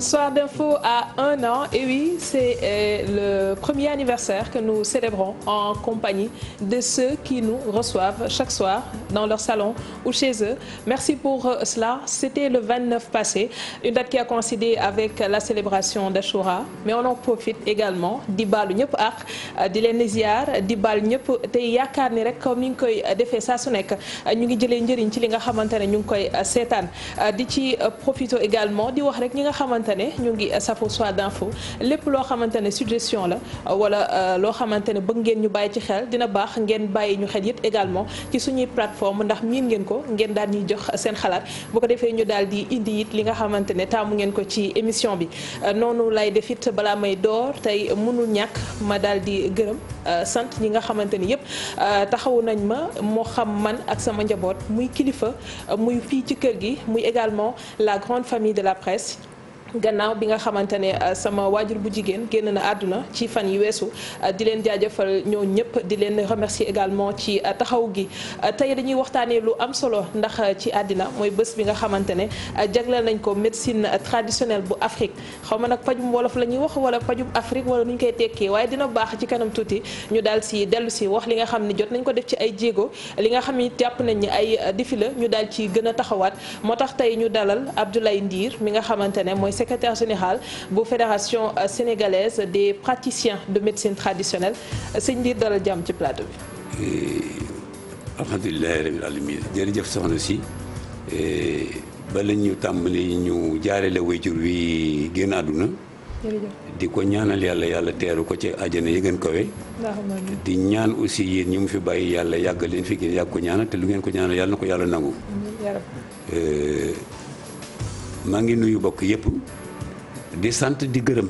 Soir d'info à 1 an, et oui, c'est le premier anniversaire que nous célébrons en compagnie de ceux qui nous reçoivent chaque soir dans leur salon ou chez eux. Merci pour cela. C'était le 29 passé, une date qui a coïncidé avec la célébration d'Achoura, mais on en profite également di baalu ñëpp ak di leen ziar di baal ñëpp te yaakaar ni rek comme ni ñu koy defee saa su nekk ñu ngi jëlee njëriñ ci li nga xamante ne ñu ngi koy seetaan di ci profito également di wax rek ñi nga xamante ñu ngi safo Soir d'info lépp loo xamante ne suggestion la wala loo xamante ne bëgg ngeen ñu bàyyi ci xel dina baax ngeen bàyyi ñu xel it également ci suñuy plateforme ndax miin ngeen ko ngeen daal ñuy jox seen xalaat bu ko defee ñu daal di indi it li nga xamante ne taamu ngeen ko ci émission bi noonu lay def it balaa may door tey mënul ñàkk ma daal di gërëm sant ñi nga xamante ni yëpp taxawu nañ ma moo xam man ak sama njaboot muy kilifa muy fii ci kër gi muy également la grande famille de la presse gannaaw bi nga xamante ne sama waajur bu jigéen génn na àdduna ci fan yi weesu di leen jaajëfal ñoo ñëpp di leen remercier également ci taxaw gi tey dañuy waxtaanee lu am solo ndax ci àddina mooy bés bi nga xamante ne jagleel nañ ko médecine traditionnelle bu Afrique xaw ma nag pajum wolof la ñuy wax wala pajum Afrique wala nu ñu koy tekkee waaye dina baax ci kanam tuuti ñu daal si dellu si wax li nga xam ne jot nañ ko def ci ay jéego li nga xam ni jàpp nañ ni ay défi la ñu daal ci gën a taxawaat moo tax tey ñu dalal Abdoulaye Ndir mi nga xamante ne mooy secrétaire général bu fédération sénégalaise des praticiens de médecine traditionnelle sëñ Ndir dalal jàmm ci plateau bi. alhamdulilah rabbil alamin jërëjëf soxna si bala ñu tàmbali ñu jaarale wayjur wi génn àdduna di ko ñaanal yàlla teeru ko ci àjjana yi gën kawe di ñaan aussi yéen ñu mu fi bàyyi yàlla yàgg leen fi gën yàgg ko ñaanal te lu ngeen ko ñaanal yàlla na ko yàlla nangu. maa ngi nuyu bokk yépp di sant di gërëm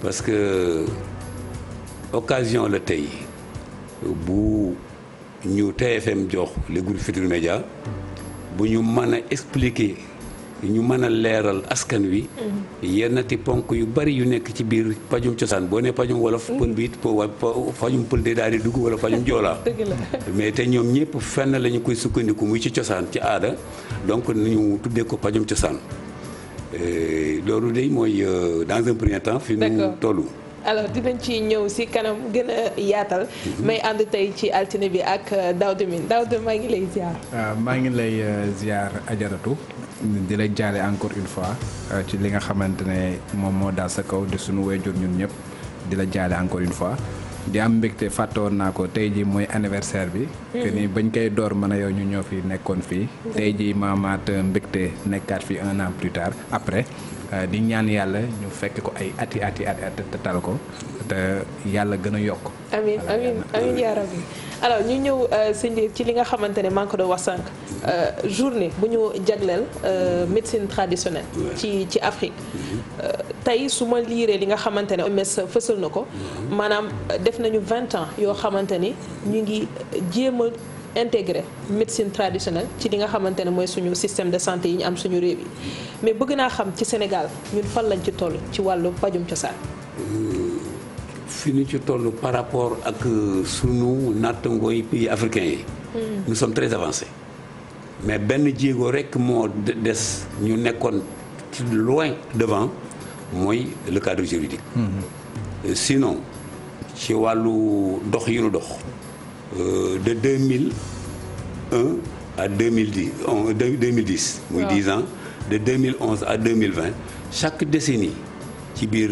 parce que occasion la tey bu ñu TFM jox le groupe Futurs Médias bu ñu mën a expliquer ñu mën a leeral askan wi yennati ponk yu bari yu nekk ci biir pajum cosaan boo ne pajum wolof pël bi it pajum pël de daal di dugg wala pajum joolaa mais te ñoom ñëpp fenn la ñu koy sukkandiku muy ci cosaan ci aada donc ñu tuddee ko pajum cosaan loolu day mooy dans un premier temps fi ñu tollu alors dinañ ci ñëw si kanam gën a yaatal may ànd tey ci altine bi ak Daouda Mine Daouda maa ngi lay ziar. maa ngi lay ziar ajaratu di la jaale encore une fois ci li nga xamante ne moom moo daal sa kaw di suñu wayjur ñun ñëpp di la jaale encore une fois di am mbégte fàttewoon naa ko tey jii mooy anniversaire bi. que ni bañ koy door mën a yow ñu ñoo fi nekkoon fii. tey jii maamaat mbégte nekkaat fi 1 an plus tard après. di ñaan yàlla ñu fekk ko ay ati te tal ko te yàlla gën a yokk. amiin yaa rabbi alors ñu ñëw sëñ bi ci li nga xamante ne maa ngi ko doon wax sànq journée bu ñu jagleel médecine traditionnelle ci Afrique tey su ma liiree li nga xamante ne OMS fësal na ko maanaam def nañu 20 ans yoo xamante ni ñu ngi jéem a intégré médecine traditionnelle ci li nga xamante ne mooy suñu système de santé yi ñu am suñu réew yi mais bëgg naa xam ci Sénégal ñun fan lañ ci toll ci wàllu pajum cosaan. fi ñu ci toll par rapport ak sunu nattangooy pays africains yi. nous sommes très avancés mais benn jéego rek moo des ñu nekkoon ci loin devant mooy le cadre juridique. Sinon ci wàllu dox yi ñu dox. De 2001 à 2010 muy 10 ans de 2011 à 2020 chaque décennie ci biir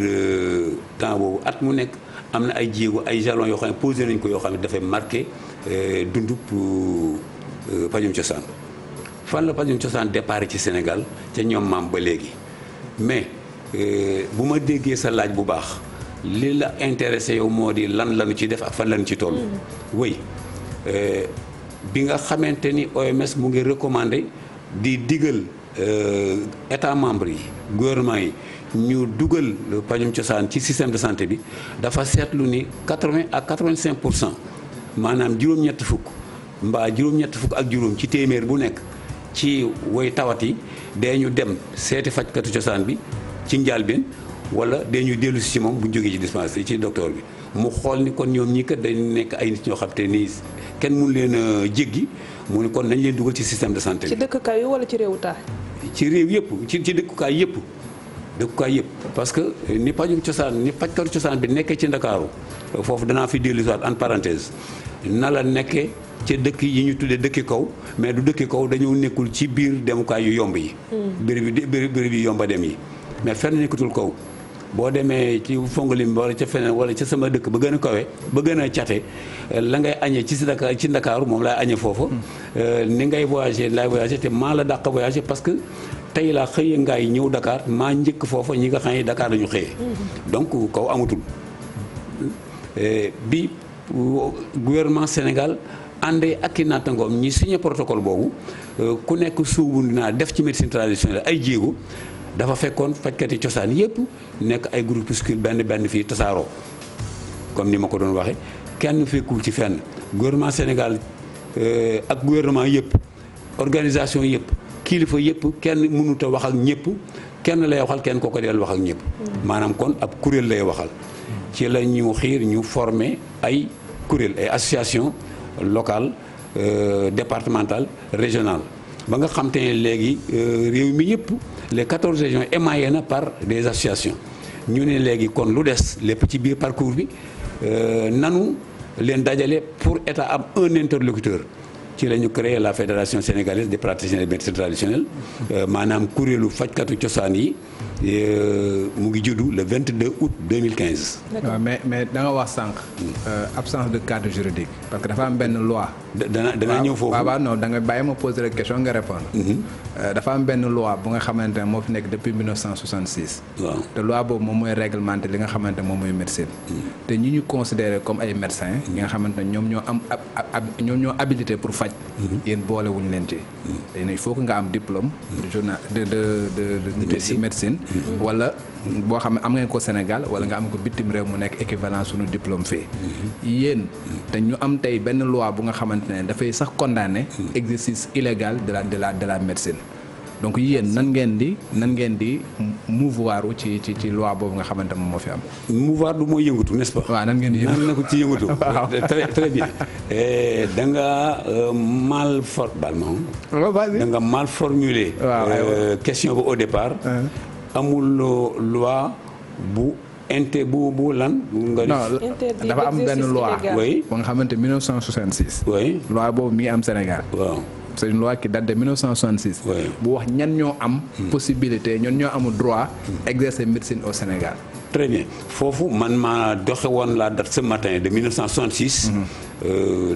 temps boobu at mu nekk am na ay jéego ay jalons yoo xam ne posé nañ ko yoo xam ne dafay marqué dundu pajum cosaan fan la pajum cosaan départ ci Sénégal ca ñoom maam ba léegi mais bu ma déggee sa laaj bu baax li la intéressé yow moo di lan lañu ci def ak fan lañu ci toll. oui bi nga xamante ni OMS mu ngi recommandé di digal état membre yi gouvernement yi ñu dugal pajum cosaan ci système de santé bi dafa seetlu ni 80 à 85% maanaam juróom-ñett fukk mbaa juróom-ñett fukk ak juróom ci téeméer bu nekk ci woy tawat yi dañu dem seeti fajkatu cosaan bi ci njëlbéen. wala dañuy dellu si ci moom bu ñu jógee ci dispensaire ci docteur bi mu xool ni kon ñoom ñi kat dañu nekk ay nit ñoo xam te ni kenn mënu leen a jéggi mu ne kon nañ leen dugal ci système de santé bi. ci dëkkukaay yi wala ci réewu taax. ci réew yëpp ci dëkkukaay yëpp dëkkukaay yëpp parce que ni fajkatu cosaan bi nekkee ci Ndakaaru foofu danaa fi dellu si waat en parenthèse na la nekkee ci dëkk yi ñu tuddee dëkki kaw mais du dëkki kaw dañoo nekkul ci biir demukaay yu yomb yi. béréb yi yomba dem yi mais fenn nekkatul kaw. boo demee ci Fongolim wala ca feneen wala ca sama dëkk ba gën a kawe ba gën a cate la ngay añee ci Ndakaaru moom laay añee foofa ni ngay voyager laay voyager te maa la dàq voyager parce que tey laa xëyee ngaay ñëw Dakar maa njëkk foofa ñi nga xam ne Dakar dañu xëyee donc kaw amatul bi gouvernement Sénégal àndee ak i nattangoom ñi signé protocole boobu ku nekk suubu naa def ci médecine traditionnelle ay jéego dafa fekkoon fajkati cosaan yëpp nekk ay groupuscule benn fii tasaaroo comme ni ma ko doon waxe kenn fekkul ci fenn gouvernement Sénégal ak gouvernement yëpp organisation yëpp kilifa yëpp kenn mënut a wax ak ñëpp kenn lay waxal kenn kooko del wax ak ñëpp maanaam kon ab kuréel lay waxal ci la ñu xiir ñu former ay kuréel ay association locale départementale régionale ba nga xam te ne léegi réew mi yëpp les 14 régions émaillées na par des associations ñu ne léegi kon lu des lépp ci biir parcours bi nanu leen dajale pour état am un interlocuteur ci la ñu créé la fédération sénégalaise des praticiens de médecine traditionnelle maanaam kuréelu fajkatu cosaan yi mu ngi juddu le 22 août 2015. waaw mais da nga wax sànq. absence de cadre juridique parce que dafa am benn loi. dana ñëw foofu waaw non da nga bàyyi ma poser la question nga répondre. dafa am benn loi bu nga xamante ne moo fi nekk depuis 1966. waaw te loi boobu moom mooy réglementé li nga xamante ne moom mooy médecine. te ñi ñu considéré comme ay médecins. yi nga xamante ne ñoom ñoo am ñoom ñoo habilité pour faj. yéen boole wuñu leen ci. il faut que nga am diplôme. de médecine. wala boo xam ne am ngeen ko Sénégal wala nga am ko bitim réew mu nekk équivalent suñu diplôme fii. yéen te ñu am tey benn loi bu nga xamante ne dafay sax condamné exercice illégal de la médecine. donc yéen nan ngeen di mouvoir ci loi boobu nga xamante moom moo fi am. mouvoir du mooy yëngatu n'est-ce pas. waaw nan ngeen di yëngatu nan na ko ci yëngatu. très bien. da nga mal formulé. question bi au départ. amul loi bu bu lan. nga dafa am benn loi. oui ba nga xamante 1966. oui loi boobu mi ngi am Sénégal. waaw. c'est une loi qui date de 1966. bu wax ñan ñoo am. possibilité ñan ñoo amul droit. exercer médecine au Sénégal. très bien foofu man maa doxe woon la date ce matin de 1966.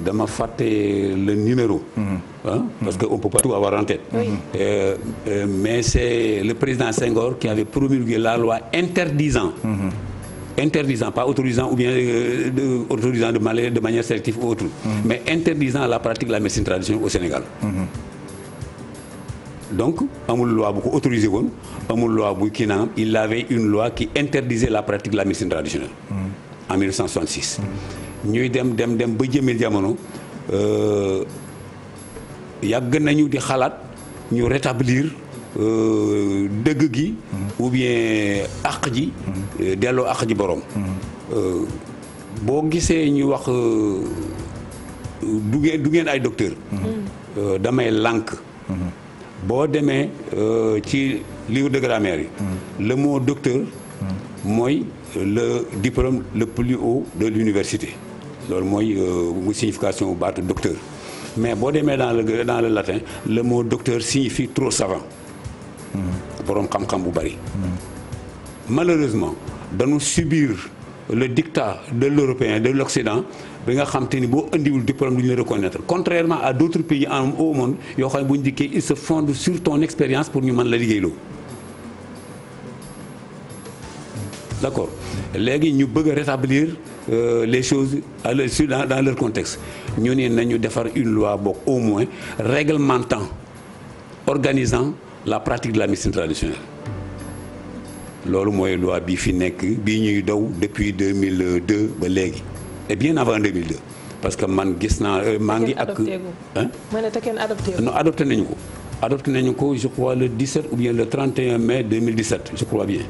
dama fàtte le numéro. parce que on peut pas tout avoir en tête. Mais c'est le président Senghor qui avait promulgué la loi interdisant. Interdisant, pas autorisant ou bien autorisant de manière sélective ou autre, mais interdisant la pratique de la médecine traditionnelle au Sénégal. Donc, amul loi bu ko autorisé woon amul loi bu kii naam il avait une loi qui interdisait la pratique de la médecine traditionnelle. En 1966. ñuy dem ba jëmee jamono yàgg nañu di xalaat ñu rétablir dëgg gi. ou bien àq ji. delloo àq ji borom. boo gisee ñu wax du ngeen ay docteur. damay lànk. boo demee ci livre de grammaire yi. le mot docteur. mooy le diplôme le plus haut de l'université. loolu mooy mu signification bu baatu docteur. mais boo demee dans le latin le mot docteur signifie trop savant. boroom xam-xam bu bari. malheureusement dañu subir le dictat de l'européen de l'Occident bi nga xam te ni boo indiwul diplôme du ñu la reconnaître contrairement à d'autres pays au monde yoo xam ne bu ñu dikkee ils se fondent sur ton expérience pour ñu mën la liggéeyloo. d'accord léegi ñu bëgg a rétablir les choses dans leur contexte ñu ne nañu defar une loi bokk au moins réglementant organisant la pratique de la médecine traditionnelle. loolu mooy loi bi fi nekk bii ñuy daw depuis 2002 ba léegi et bien avant 2002 parce que man gis naa maa ngi ak. non adopté nañu ko. adopté nañu ko je crois le 17 ou bien le 31 mai 2017 je crois bien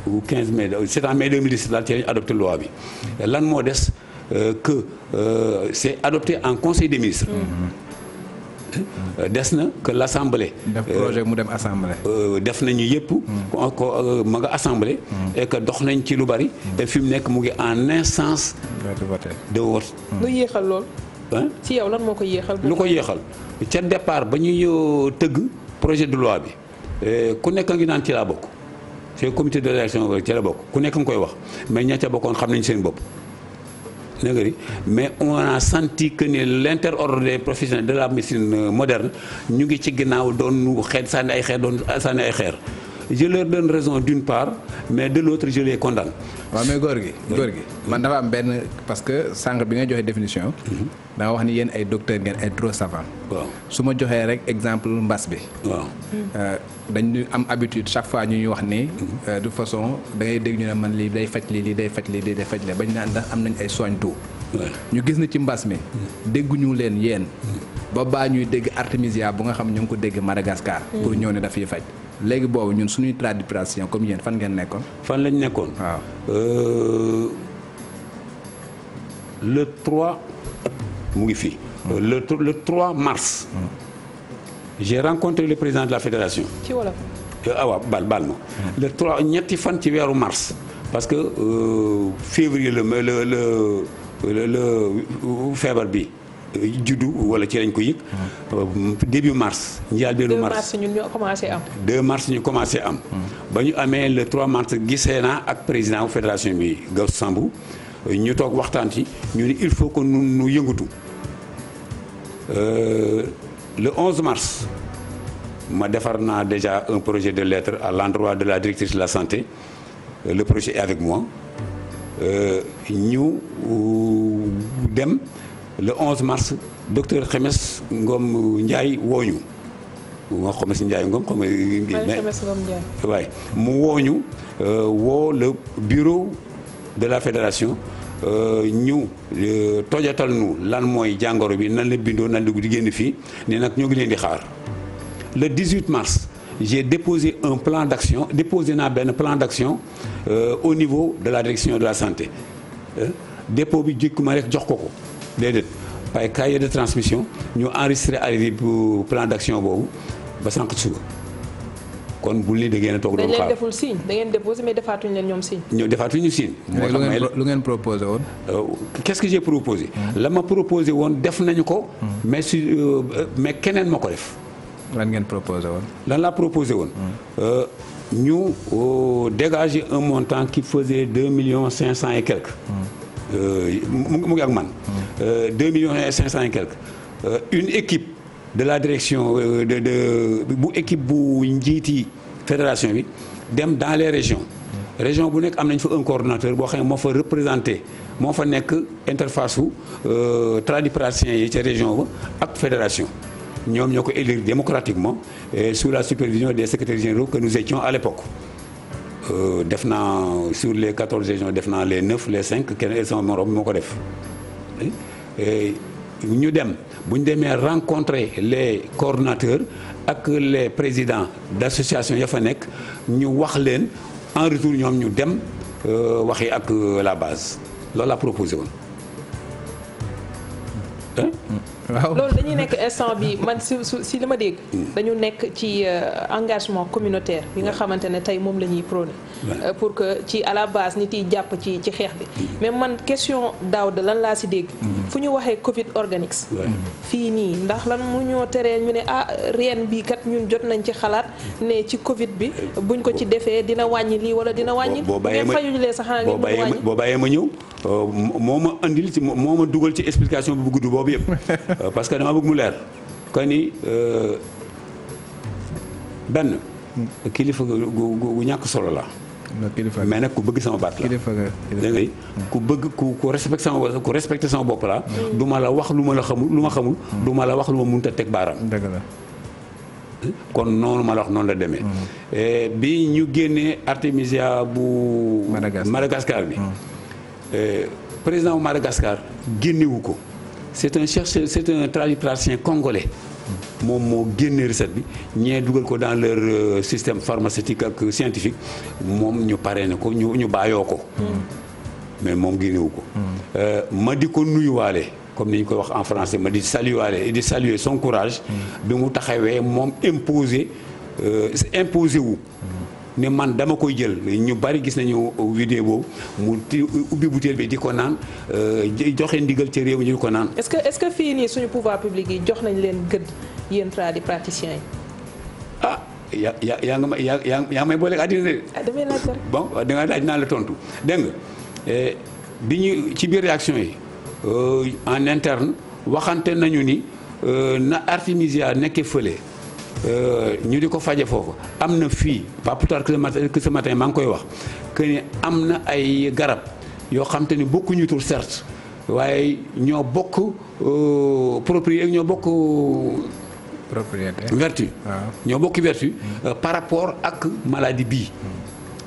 ou 15 mai c'est en mai 2017 daal ci lañu adopté loi bi lan moo des que c'est adopté en conseil des ministres. des na que l'assemblée. def projet mu dem assemblée. def nañu yëpp. ko ma nga assemblée. et que dox nañ ci lu bari. et fi mu nekk mu ngi en instance. de vote. lu yéexal lool. ci yow lan moo ko yéexal. lu ko yéexal ca départ ba ñuy tëgg projet de loi bi ku nekk ngi naan ci laa bokk. c'est comité de rédaction ci la bokk ku nekk nga koy wax mais ña ca bokkoon xam nañ seen bopp. mais on a senti que ni l'interordre des professionnels de la médecine moderne ñu ngi ci ginnaaw doon xeet sànni ay xeer doon sànni ay xeer je leur donne raison d'une part mais de l'autre je les condamne. waaw mais góor gi man dafa am benn parce que sànq bi nga joxe définition. da nga wax ni yéen ay docteur ngeen ay trop savant. waaw su ma joxee rek exemple mbas bi. waaw. dañu am habitude chaque fois ñu ñuy wax ni. de façon da ngay dégg ñu ne man lii day faj lii day faj lii day faj lii bañ naan ndax am nañ ay soins tout. ñu gis na ci mbas mi. dégguñu leen yéen. ba baa ñuy dégg artémisia bu nga xam ñu ngi ko dégg Madagascar. pour ñëw ne dafay faj. léegi boobu ñun suñuy tradipraticien comme yéen fan ngeen nekkoon. fan lañ nekkoon. waaw. le 3 mu ngi fii. le 3 mars. j'ai rencontré le président de la fédération. ci wolof. waaw baal ma. le 3 ñetti fan ci weeru mars. parce que février le feebar bi. juddu wala ci lañ ko yëg. début mars. njaal benn mars 2 mars ñun ñoo commencé am. 2 mars ñu commencé am. ba ñu amee le 3 mars gisee naa ak président fédération bi Gawsu Sambu ñu toog waxtaan ci ñu ni il faut que nu yëngatu. le 11 mars ma defar naa déjà un projet de lettre à l'endroit de la directrice de la santé le projet est avec moi ñu dem. le 11 mars docteur Xemes Ngom Ndiaye wooñu moo Xemes Ndiaye Ngom xam nga waaye mu wooñu woo le bureau de la fédération ñu tojatal nu lan mooy jàngoro bi nan la bindoo nan la di génn fii ne nag ñoo ngi leen di xaar le 18 mars j'ai déposé un plan d'action déposé naa benn plan d'action au niveau de la direction de la santé dépôt bi jëkkuma rek jox ko déedéet waaye cahier de transmission ñu enregistré arrivé bu plan d'action boobu ba sànq suba kon bul ni da ngeen a toog doon xaar dañ leen deful signe da ngeen déposé mais defaatuñu leen ñoom signe. ñoo defaatuñu signe. lu ngeen proposé woon. qu'est-ce que j'ai proposé. la ma proposé woon def nañu ko. mais mais keneen ma ko def. lan ngeen proposé woon. lan laa proposé woon. ñu dégager un montant qui faisait 2,5 millions et quelques. mu ngi ak man. 2,5 millions et quelques. une équipe de la direction bu équipe bu njiiti fédération bi dem dans les régions. région bu nekk am nañ fa un coordonnateur boo xam ne moo fa représenté moo fa nekk interface su tradipraticiens yi ca région ba ak fédération. ñoom ñoo ko élire démocratiquement sous la supervision des secrétaires généraux que nous étions à l'époque. def naa sur les 14 régions def naa les 9 les 5 kenn sama morom moo ko def ñu dem bu ñu demee rencontrer les coordonnateurs ak les présidents d'association ya fa nekk ñu wax leen en retour ñoom ñu dem waxi ak la base loolu la proposé woon. waaw loolu dañuy nekk instant bi man si li ma dégg. dañu nekk ci engagement communautaire bi nga xamante ne tey moom la ñuy prôné. pour que ci à la base nit yi jàpp ci xeex bi. mais man question daaw de lan laa si dégg. fu ñu waxee Covid organics. fii nii ndax lan mu ñoo teree ñu ne reen bii kat ñun jot nañ ci xalaat ne ci Covid bi buñ ko ci defee dina wàññi lii wala dina wàññi. boo bàyyee ma fayulee sax xanaa ngeen wàññi boo bàyyee ma ñëw moo ma andil ci moo ma dugal ci explication bu gudd boobu yëpp. parce que dama bëgg mu leer que ni benn kilifa gu ñàkk solo la. mais nag ku bëgg sama baat la. dégg nga ku bëgg ku respecté sama bopp la. du ma la wax lu ma xamul du ma la wax lu ma mënut a teg baaraam. dëgg la. kon noonu ma la wax noonu la demee. bi ñu génnee artémisia bu. Madagascar bi. président bu Madagascar génnewu ko. c'est un tradipraticien congolais moom moo génne recette bi ñee dugal ko dans leur système pharmaceutique ak scientifique moom ñu parrainé ko ñu bàyyoo ko mais moom génnewu ko ma di ko nuyuwaale comme ni ñu koy wax en français ma di saluer son courage. bi mu taxawee moom imposé wu. ne man dama koy jël ñu bari gis nañu vidéo boobu mu ubbi butéel bi di ko naan joxe ndigal ci réew mi ñu di ko naan. est-ce que fii nii suñu pouvoir public yi jox nañ leen gëdd yéen tradipraticiens yi. ah yaa nga may booleeg àddina de. damay laaj rek. bon da nga laaj naa la tontu dégg nga bi ñu ci biir réaction yi en interne waxante nañu ni na artémisia nekkee fële. ñu di ko faje foofu am na fii pas plus tard que ce matin maa ngi koy wax que ni am na ay garab yoo xam te ni bokkuñu tur certes waaye ñoo bokk propriété ñoo bokk vertu ñoo bokk vertu par rapport ak maladie bii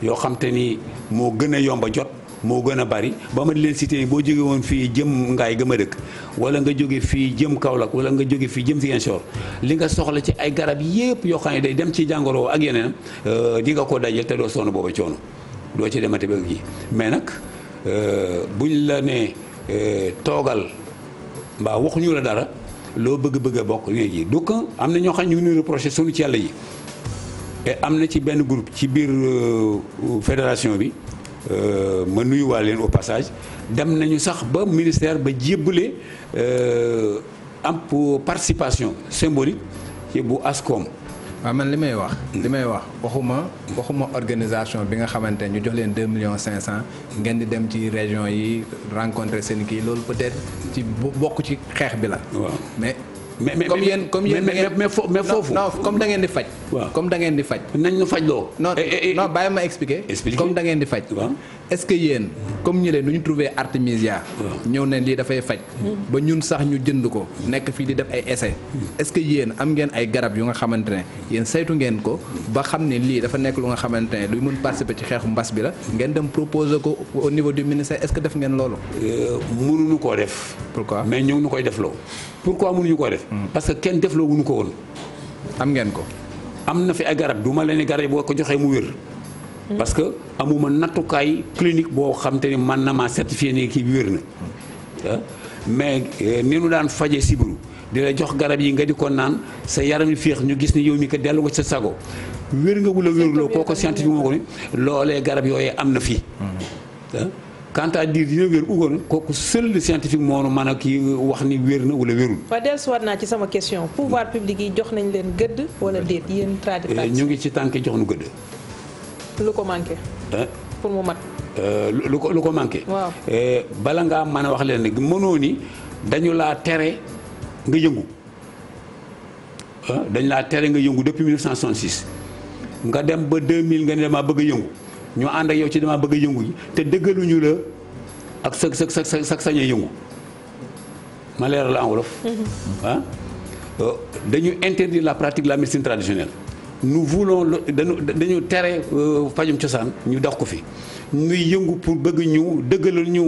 yoo xam te ni moo gën a yomba jot moo gën a bari ba ma di leen cité boo jóge woon fii jëm ngaay gëm a dëkk wala nga jóge fii jëm Kaolack wala nga jóge fii jëm Ziguinchor li nga soxla ci ay garab yépp yoo xam ne day dem ci jàngoro ak yeneen di nga ko dajal te doo sonn booba coono doo ci demate ba gi mais nag buñ la ne toogal mbaa waxuñu la dara loo bëgg a bokk li nga ji donc am na ñoo xam ñu ngi reproché sunu ci yàlla yi et am na ci benn groupe ci biir fédération bi ma nuyuwaale leen au passage dem nañu sax ba ministère ba jébbale am participation symbolique ci bu ASCOM. waaw man li may wax waxuma organisation bi nga xamante ñu jox leen 2,5 millions ngeen di dem ci région yi rencontrer seen kii loolu peut-être ci bokk ci xeex bi la. waaw mais comme yéen mais foofu non comme da ngeen di faj. waaw comme da ngeen di faj. nañ la faj loo. non bàyyi ma expliquer. comme da ngeen di faj. est-ce que yéen comme ñu leen nu ñu trouvé artémisia. ñëw ne lii dafay faj. ba ñun sax ñu jënd ko. nekk fii di def ay essais. est-ce que yéen am ngeen ay garab yu nga xamante ne yéen saytu ngeen ko ba xam ne lii dafa nekk lu nga xamante ne luy mën participer ci xeexu mbas bi la ngeen dem proposer ko au niveau du ministère est-ce que def ngeen loolu. mënuñu koo def. pourquoi mais ñoo ngi ñu koy defloo. pourquoi mënuñu koo def. parce que kenn defloo wuñu ko woon. am ngeen ko. am na fi ay garab du ma leen garab boo ko joxee mu wér. parce que amuma nattukaay clinique boo xam te ni man na maa certifié ne kii bi wér na mais ni nu daan faje sibiru di la jox garab yi nga di ko naan sa yaram yi féex ñu gis ni yow mi ko dellu nga sa sago wér nga wula wéruloo kooku scientifique moo ko ni loolee garab yooyee am na fii quant à dire dina wér ugoon kooku seul le scientifique moo mën a kii wax ni wér na wala wérul. waaw dellusiwaat naa ci sama question pouvoir public yi jox nañ leen gëdd wala déet yéen tradipraticiens. ñu ngi ci tànk jox nu gëdd. lu ko manqué. pour mu mat. lu ko manqué. waaw bala ngaa mën a wax leen ne mënoo ni dañu laa tere nga yëngu dañu laa tere nga yëngu depuis 1966 nga dem ba 2000 nga ne damaa bëgg a yëngu ñu ànd ak yow ci damaa bëgg a yëngu yi te dëggaluñu la ak sa sañ a yëngu ma leeral la en wolof. dañu interdire la pratique de la médecine traditionnelle. nous voulons dañu tere fajum cosaan ñu dox ko fi ñuy yëngu pour bëgg ñu dëggalal ñu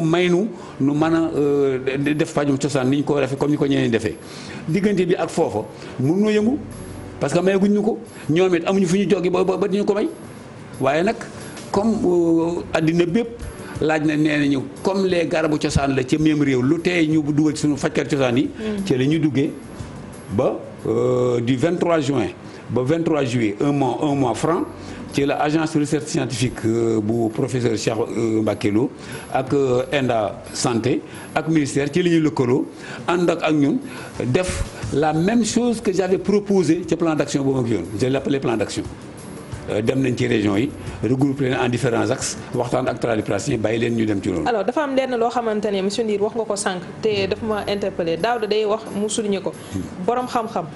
may nu mën a def fajum cosaan ni ñu ko defee comme ni ko ñeneen defee diggante bi ak foofa mën noo yëngu parce que mayaguñ ñu ko ñoom it amuñu fu ñu jóge ba di ñu ko may waaye nag comme addina bépp laaj na nee nañu comme les garabu cosaan la ca même réew lu tey ñu dugal ci suñu fajkat cosaan yi ci la ñu duggee ba du 23 juin ba 23 juillet un mois franc ci la agence de recherche scientifique bu professeur Cheikh Mbacké Lo ak ENDA santé ak ministère ci la ñuy lëkkaloo ànd ak ñun def la même chose que j'avais proposé ci plan d'action boobu ak yoon je l'appelais plan d'action dem nañ ci région yi regroupé leen en différents axes waxtaan ak tradipraticiens bàyyi leen ñu dem ci loolu. alors dafa am lenn loo xamante ne monsieur Ndir wax nga ko sànq te dafa ma interpellé Daouda day wax mu souligné ko borom xam-xam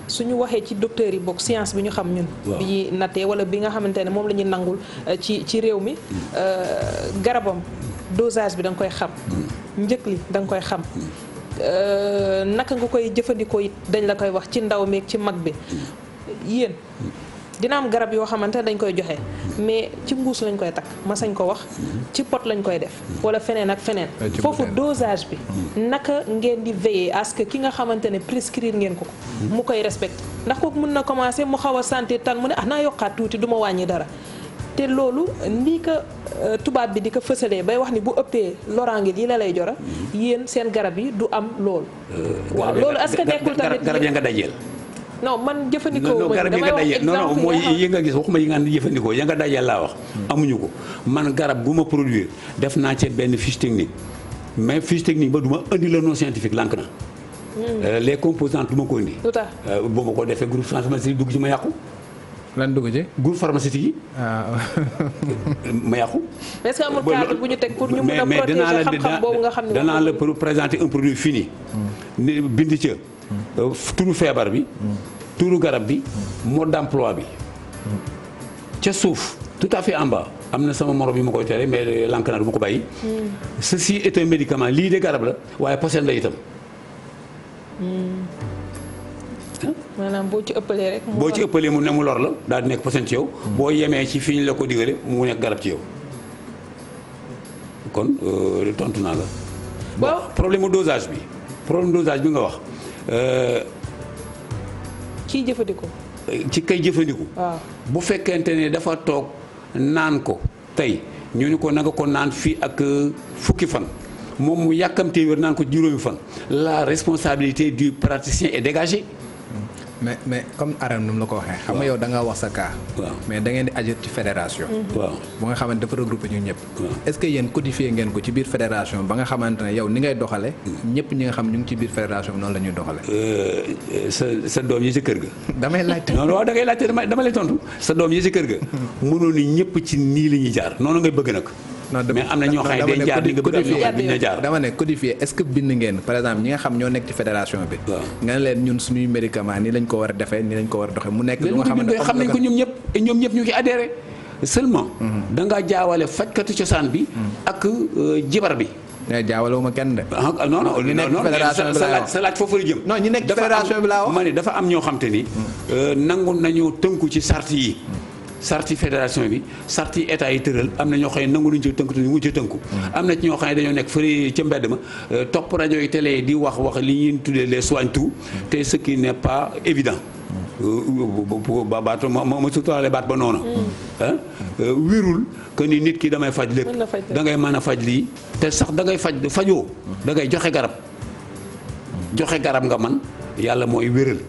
suñu waxee ci docteurs yi bokk science bi ñu xam ñun. bi ñuy nattee wala bi nga xamante ne moom la ñuy nangul ci réew mi garabam dosage bi da nga koy xam. njëkk li da nga koy xam. naka nga koy jëfandikoo it dañ la koy wax ci ndaw meeg ci mag bi yéen. dina am garab yoo xamante ne dañ koy joxe mais ci mbuus lañ koy takk ma sañ ko wax ci pot lañ koy def wala feneen ak feneen foofu dosage bi naka ngeen di veiller à ce que ki nga xamante ne prescrire ngeen ko mu koy respecté ndax kooku mën na commencer mu xaw a sentir tan mu ne naa yokkaat tuuti du ma wàññi dara te loolu lii ko tubaab bi di ko fësalee bay wax ni bu ëppee loraange lii la lay jora yéen seen garab yi du am loolu. waaw loolu est-ce que nekkul tamit garab ya nga dajeel. non man jëfandikoo garab yi nga dajeel non mooy yi nga gis waxuma yi nga jëfandikoo ya nga dajeel laa wax. amuñu ko man garab bu ma produire def naa ci benn fiche technique mais fiche technique ba du ma indi le nom scientifique lànk na. les composantes du ma ko indi. tout à boo ma ko defee groupe pharmaceutique dugg ci ma yàqu. lan dugg ci. groupe pharmaceutique yi. ma yàqu. est-ce que amul cadre bu ñu teg pour ñu mën a protéger xam-xam boobu nga xam ne danaa la présenter un produit fini. bind ca. turu feebar bi. turu garab bi. mode d'emploi bi. ca suuf tout à fait en bas am na sama moro bi ma koy tere mais lànk naa du ma ko bàyyi. ceci est un médicament lii de garab la waaye posen la itam. maanaam boo ci ëppalee rek. boo ci ëppalee mu ne mu lor la daal di nekk posen ci yow. boo yemee ci fi ñu la ko digale mu nekk garab ci yow. kon tontu naa la. bon problème mu dosage bi. problème dosage bi nga wax. ciy jëfandiku. ci kay jëfandiku. waaw bu fekkente ne dafa toog naan ko tey ñu ni ko na nga ko naan fii ak fukki fan moom mu yàkkamtee wér naan ko juróomi fan la responsabilité du praticien est dégagée. mais comme Arame nu mu la ko waxee. xam nga yow da nga wax sa cas. waaw mais da ngeen di agir ci fédération. waaw bu nga xamante dafa regroupé ñu ñëpp. est-ce que yéen codifié ngeen ko ci biir fédération ba nga xamante ne yow ni ngay doxale ñëpp ñi nga xam ñu ngi ci biir fédération bi noonu la ñuy doxale sa doom yi ci kër ga. damay laajte. non waaw da ngay laajte dama lay tontu sa doom yi ci kër ga. mënoon ni ñëpp ci nii la ñuy jaar noonu ngay bëgg nag. mais am na ñoo xam ne day jaar ni nga bëgg am ñoo xam ne duñ la jaar. dama ne codifié est-ce que bind ngeen par exemple ñi nga xam ñoo nekk ci fédération bi. nga ne leen ñun suñuy médicament nii lañ ko war a defee nii lañ ko war a doxee mu nekk lu nga xamante ne xam nañ ko ñoom ñëpp ñu ngi adhéré seulement da nga jaawale fajkatu cosaan bi ak jibar bi. jaawalewuma kenn de. non non ñi nekk fédération bi laa wax sa laaj foofu la jëm. non ñi nekk fédération bi laa wax ma ne dafa am ñoo xam te ni nangu nañu tënku ci sart yi. sarti fédération bi sarti état yi tëral am na ñoo xam ne nangu luñu ci tënku te ñu ngi ci tënku. am na ci ñoo xam ne dañoo nekk fële ca mbedd ma topp rajo yi télé yi di wax li ñuy tuddee les soigne-tout te ce qui n'est pas évident. baat ma suturaale baat ba noonu. wérul que ni nit ki damay faj lépp. da ngay mën a faj lii te sax da ngay fajoo da ngay joxe garab. joxe garab nga man yàlla mooy wéral.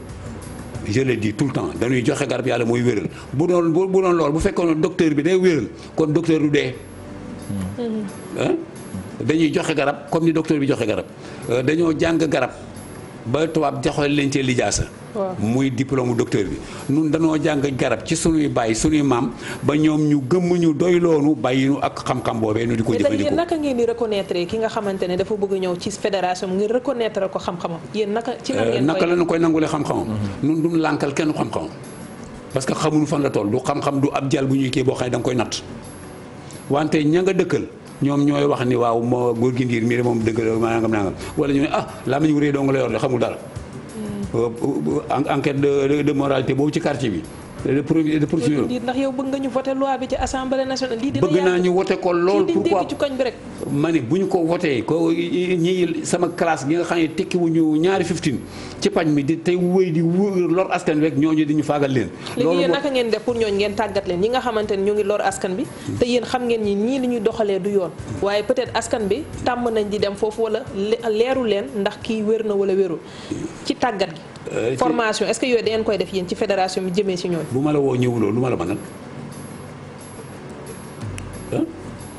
je le dis tout le temps dañuy joxe garab yàlla mooy wéral bu doon lool bu fekkoon docteur bi day wéral kon docteur du dee. dañuy joxe garab comme ni docteur bi joxe garab dañoo jàng garab ba tubaab joxe leen ci lijaasa. muy diplôme docteur bi nun dañoo jàng garab ci sunuy bàyyi sunuy maam ba ñoom ñu gëmm ñu doy loonu bàyyi nu ak xam-xam boobee nu di ko jëfandikoo. yéen naka ngeen di reconnaître ki nga xamante ne dafa bëgg ñëw ci fédération ngir reconnaître ko xam-xamam yéen naka. ci nan ngeen naka la ñu koy nangulee xam-xamam. nun duñ lànkal kenn xam-xamam. parce que xamuñu fan la toll du xam-xam du ab jal bu ñuy kii boo xam ne da nga koy natt wante ña nga dëkkal ñoom ñooy wax ni waaw moo góor gi ndiir mii moom dëgg la nangam wala ñu ne laa ma ñu réy doo nga la yor de xamul dara. enquête de moralité boobu ci quartier bi. de procédure ndax yow bëgg nga ñu voté loi bi ci assemblée nationale. lii dina bëgg naa ñu voté ko lool. pourquoi ci koñ bi rek. ma ne bu ñu ko voté ko ñii sama classe gi nga xam ne tekkiwuñu ñaari 15 ci pañ mi di tey wëy di lor askan rek ñooñu di ñu faagal leen. léegi yéen naka ngeen def pour ñooñu ngeen tàggat leen ñi nga xamante ne ñu ngi lor askan bi. te yéen xam ngeen ñi ñii li ñuy doxalee du yoon. waaye peut-être askan bi tàmm nañ di dem foofu wala leeru leen ndax kii wér na wala wérul ci tàggat gi. formation est-ce que yooyu da ngeen koy def yéen ci fédération bi jëmee ci ñooñu. bu ma la woo ñëwuloo lu ma la mënal.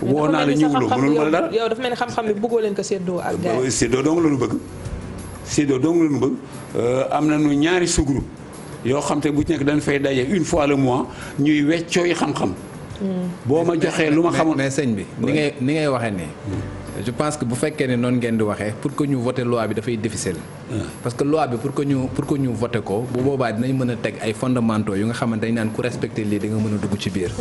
woo naa la ñëwuloo mënul ma la dara. yow dafa mel ni xam-xam bi bëggoo leen ko séddoo ak gars yi. séddoo dong la ñu bëgg. séddoo dong la ñu bëgg am nañu ñaari sous-groupe yoo xam te bu ci nekk dañ fay daje une fois le mois ñuy weccooy xam-xam. boo ma joxee lu ma xamoon mais sëñ bi ni ngay waxee nii. je pense que bu fekkee ne noonu ngeen di waxee pour que ñu voter loi bi dafay difficile. parce que loi bi pour que ñu voter ko bu boobaa dinañ mën a teg ay fondamentaux yu nga xamante dañ naan ku respecter lii di nga mën a dugg ci biir.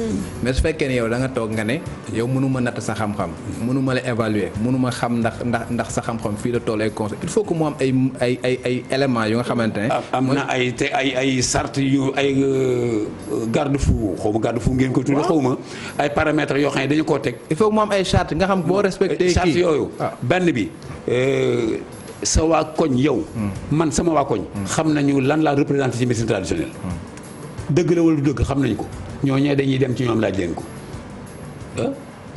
mais su fekkee ne yow da nga toog nga ne yow mënuma natt sa xam-xam mënuma la évaluer mënuma xam ndax sa xam-xam fii la toll ay conseils il faut que mu am ay éléments yu nga xamante ne. am na ay sart yu ay garde-fou xaw ma garde-fou ngeen ko tuddee xaw ma ay paramètres yoo xam ne dañu koo teg. il faut que mu am ay charte nga xam boo respecté charte yooyu benn bi sa waa koñ yow man sama waa koñ xam nañu lan laa représenté ci médecine traditionnelle dëgg la wala du dëgg xam nañu ko ñooñee dañuy dem ci ñoom laaj leen ko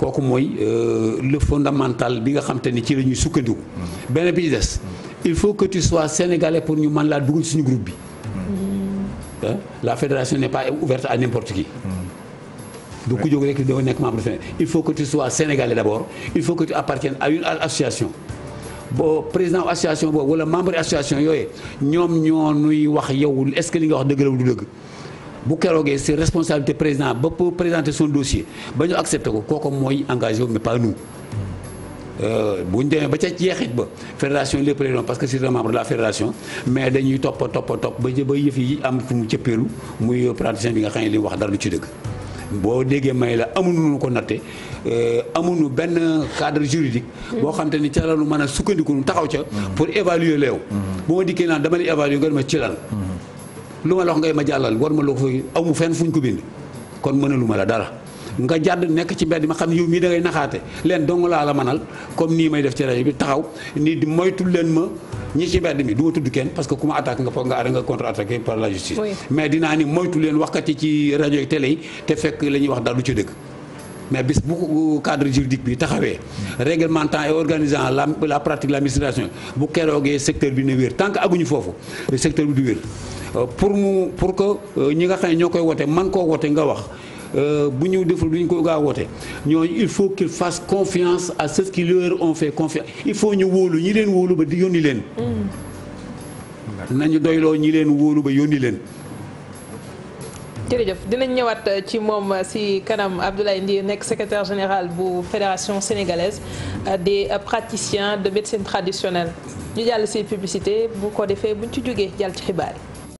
kooku mooy le fondamental bi nga xam te ni ci la ñuy sukkandiku. benn bi ci des il faut que tu sois sénégalais pour ñu mën laa dugal suñu groupe bi. La fédération n'est pas ouverte à n'importe qui. du ku jóg rek dafa nekk membre de il faut que tu sois sénégalais d'abord il faut que tu appartiennes à une association. boo président association boobu wala membre association yooyu ñoom ñoo nuy wax yow est-ce que li nga wax dëgg la du dëgg bu keroogee c'est responsabilité président ba pour présenter son dossier ba ñu accepté ko kooku mooy engagé mais pas nous. bu ñu demee ba ca jeexit ba fédération lépp lay doon parce que c'est un membre de la fédération mais dañuy topp ba yëf yi am fu mu cëppeelu muy praticien bi nga xam ne li wax dara du ci dëgg. boo déggee may la amuñu ko natte amuñu benn cadre juridique. boo xam te ni ca la lu mën a sukkandiku taxaw ca. pour évaluer leew. bu ma dikkee naan dama lay évaluer nga ma ci lan. lu ma la wax ngay ma jàllal war ma la ko amu fenn fu ñu ko bind. kon mënalu ma la dara nga jàdd nekk ci mbedd ma xam yow mii da ngay naxaate leen dong laa la mënal comme nii may def ci rajo bi taxaw nii di moytu leen ma. ñi ci mbedd mi du ma tudd kenn parce que ku ma attaque nga foog nga contre-attaqué par la justice. Oui. Mais dinaa ni moytu leen waxkat yi ci rajo yi télé yi te fekk la ñuy wax daal du ci dëgg mais bis bu cadre juridique bi taxawee réglementant et organisant la pratique de l'administration bu keroogee secteur bi ne wér tant que aguñu foofu secteur bi du wér pour que ñi nga xam ne ñoo koy wote man koo wote nga wax bu ñu deful duñ ko gaa woote ñooñu il faut qu'ils fassent confiance à ceux qui leur ont fait confiance il faut ñu wóolu ñi leen wóolu ba di yónni leen nañu doyloo ñi leen wóolu ba yónni leen. jërëjëf dinañ ñëwaat ci moom si kanam Abdoulaye Ndir nekk secrétaire général bu fédération sénégalaise des praticiens de médecine traditionnelle ñu jàll si publicité bu ko defee buñ ci jógee jàll ci xibaar yi.